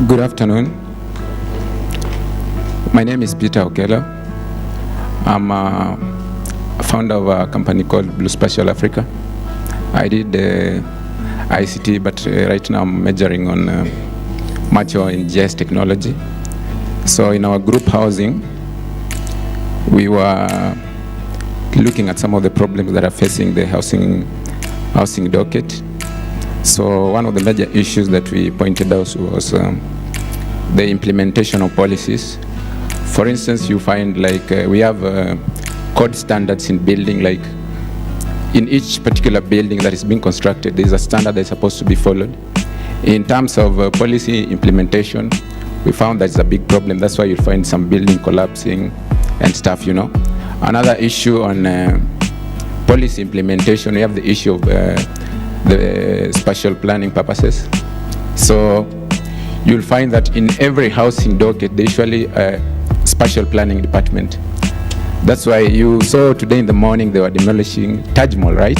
Good afternoon. My name is Peter Okelo. I'm a founder of a company called Blue Spatial Africa. I did ICT, but right now I'm majoring on mature in GIS technology. So in our group housing, we were looking at some of the problems that are facing the housing docket. So one of the major issues that we pointed out was the implementation of policies. For instance, you find we have code standards in building, like in each particular building that is being constructed, there's a standard that's supposed to be followed. In terms of policy implementation, we found that's a big problem. That's why you find some building collapsing and stuff, Another issue on policy implementation, we have the issue of the spatial planning purposes. So you'll find that in every housing docket, there's usually a spatial planning department. That's why you saw today in the morning they were demolishing Taj Mahal, right?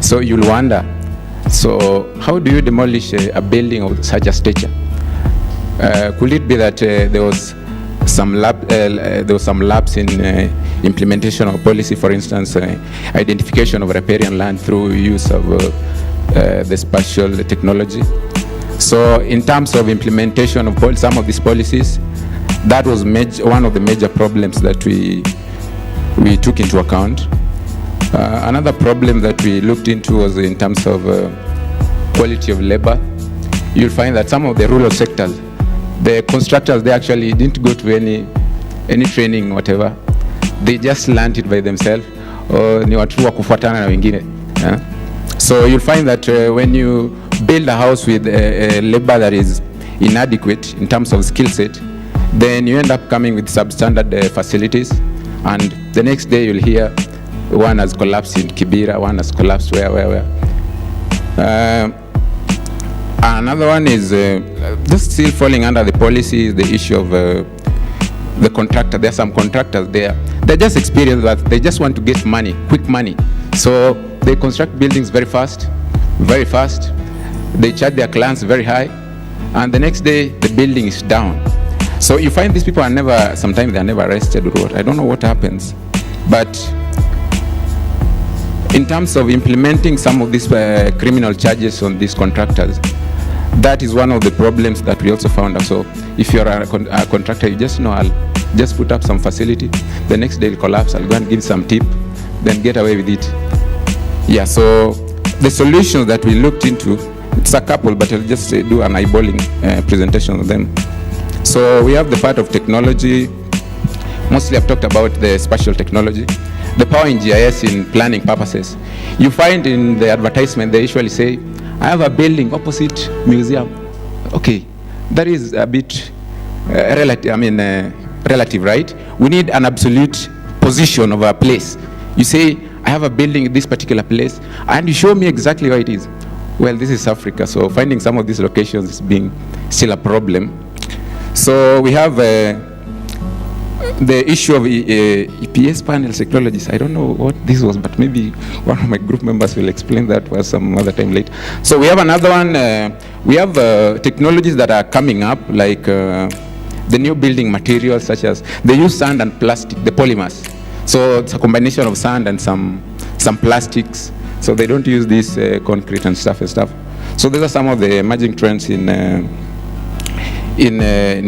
So you'll wonder, so how do you demolish a building of such a stature? Could it be that there was some lapse in implementation of policy, for instance, identification of riparian land through use of the spatial technology? So in terms of implementation of some of these policies, that was one of the major problems that we took into account. Another problem that we looked into was in terms of quality of labor. You'll find that some of the rural sectors, the constructors, they actually didn't go to any training, whatever. They just learned it by themselves, or ni watu wa kufuatana na wengine. So you'll find that when you build a house with a labor that is inadequate in terms of skill set, then you end up coming with substandard facilities, and the next day you'll hear one has collapsed in Kibera, one has collapsed where. Another one is just still falling under the policy is the issue of the contractor. There are some contractors there. They're just experienced that they just want to get money, quick money. So they construct buildings very fast. They charge their clients very high, and the next day the building is down. So you find these people are sometimes they're never arrested or what. I don't know what happens. But in terms of implementing some of these criminal charges on these contractors, that is one of the problems that we also found. So if you're a contractor, you just know, I'll just put up some facility, the next day it'll collapse, I'll go and give some tip, then get away with it. Yeah, so the solutions that we looked into, it's a couple, but I'll just do an eyeballing presentation of them. So we have the part of technology. Mostly I've talked about the spatial technology. The power in GIS in planning purposes. You find in the advertisement, they usually say, I have a building opposite museum. Okay, that is a bit relative, right? We need an absolute position of a place. You say, I have a building in this particular place, and you show me exactly where it is. Well, this is Africa, so finding some of these locations is being still a problem. So we have the issue of EPS panel technologies. I don't know what this was, but maybe one of my group members will explain that for some other time later. So we have another one. We have technologies that are coming up, like the new building materials, such as they use sand and plastic, the polymers. So it's a combination of sand and some plastics. So they don't use this concrete and stuff. So these are some of the emerging trends in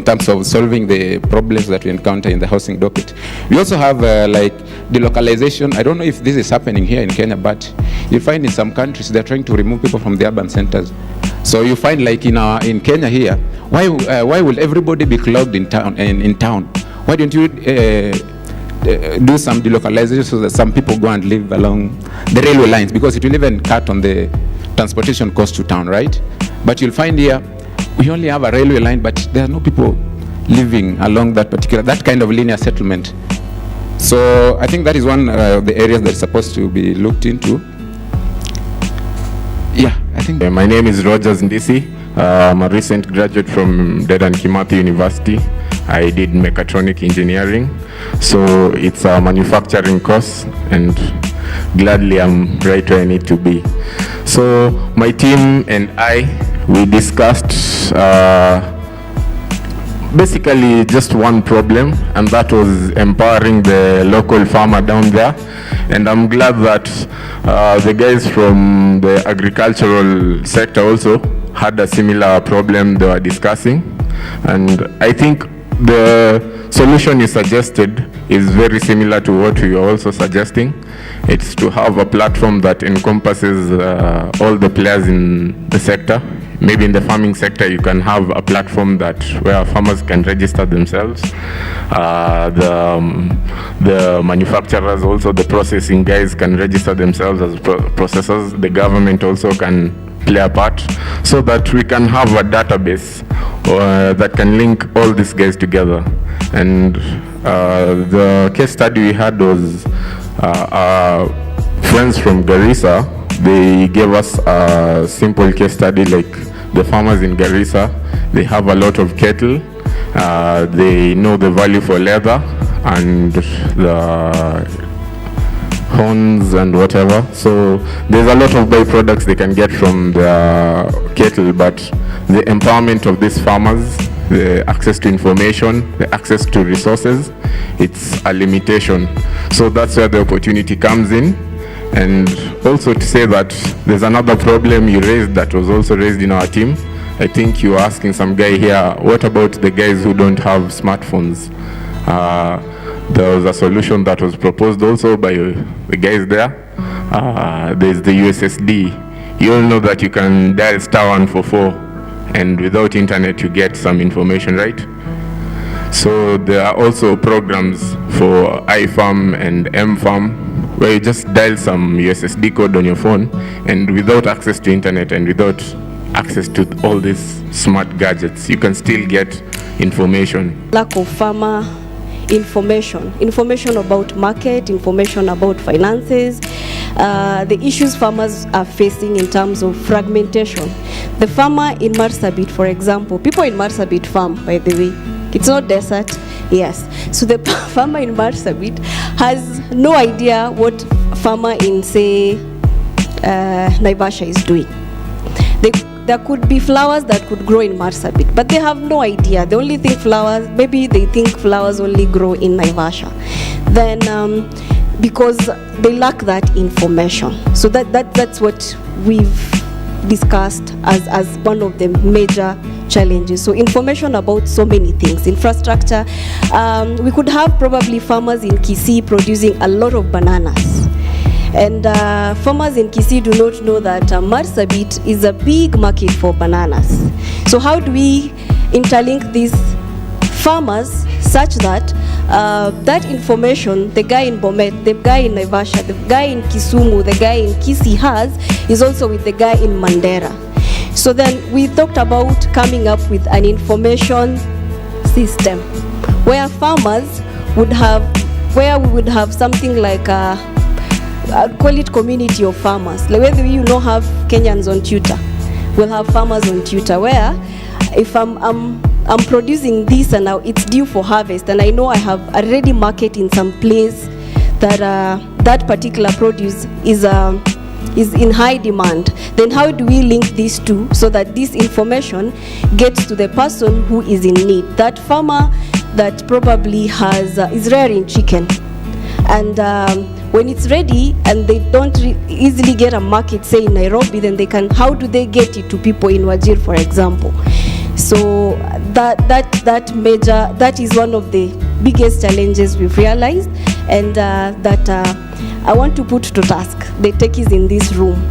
terms of solving the problems that we encounter in the housing docket. We also have like delocalization. I don't know if this is happening here in Kenya, but you find in some countries they're trying to remove people from the urban centers. So you find like in Kenya here, why will everybody be clogged in town? Why don't you do some delocalization so that some people go and live along the railway lines, because it will even cut on the transportation cost to town, right? But you'll find here, we only have a railway line, but there are no people living along that kind of linear settlement. So I think that is one of the areas that's supposed to be looked into. Yeah, I think. My name is Rogers Ndisi. I'm a recent graduate from Dedan Kimathi University. I did mechatronic engineering. So it's a manufacturing course, and gladly I'm right where I need to be. So my team and I, we discussed basically just one problem, and that was empowering the local farmer down there. And I'm glad that the guys from the agricultural sector also had a similar problem they were discussing. And I think the solution you suggested is very similar to what we are also suggesting. It's to have a platform that encompasses all the players in the sector. Maybe in the farming sector, you can have a platform where farmers can register themselves. The manufacturers, also the processing guys, can register themselves as processors. The government also can play a part, so that we can have a database that can link all these guys together. And the case study we had was friends from Garissa. They gave us a simple case study, like the farmers in Garissa, they have a lot of cattle, they know the value for leather and the horns and whatever. So there's a lot of byproducts they can get from the cattle, but the empowerment of these farmers, the access to information, the access to resources, it's a limitation. So that's where the opportunity comes in. And also to say that there's another problem you raised that was also raised in our team. I think you were asking some guy here, what about the guys who don't have smartphones? There was a solution that was proposed also by the guys there. There's the USSD. You all know that you can dial *144, and without internet you get some information, right? So there are also programs for iFarm and mFarm, where you just dial some USSD code on your phone, and without access to internet and without access to all these smart gadgets, you can still get information. Lack of farmer information about market, information about finances, the issues farmers are facing in terms of fragmentation. The farmer in Marsabit, for example, people in Marsabit farm, by the way. It's not desert, yes. So the farmer in Marsabit has no idea what farmer in, say, Naivasha is doing. There could be flowers that could grow in Marsabit, but they have no idea. They only think flowers, maybe they think flowers only grow in Naivasha. Then, because they lack that information. So that's what we've discussed as one of the major challenges. So information about so many things, infrastructure. We could have probably farmers in Kisii producing a lot of bananas. And farmers in Kisii do not know that Marsabit is a big market for bananas. So how do we interlink these farmers such that that information the guy in Bomet, the guy in Naivasha, the guy in Kisumu, the guy in Kisii has is also with the guy in Mandera. So then we talked about coming up with an information system where farmers would have, where we would have something like call it community of farmers. Like whether you know have Kenyans on Twitter, we'll have farmers on Twitter where if I'm producing this and now it's due for harvest and I know I have a ready market in some place that that particular produce is in high demand, then how do we link these two so that this information gets to the person who is in need? That farmer that probably has is rearing chicken, and when it's ready and they don't easily get a market, say in Nairobi, then they can, how do they get it to people in Wajir, for example? So that is one of the biggest challenges we've realized, and that I want to put to task the techies in this room.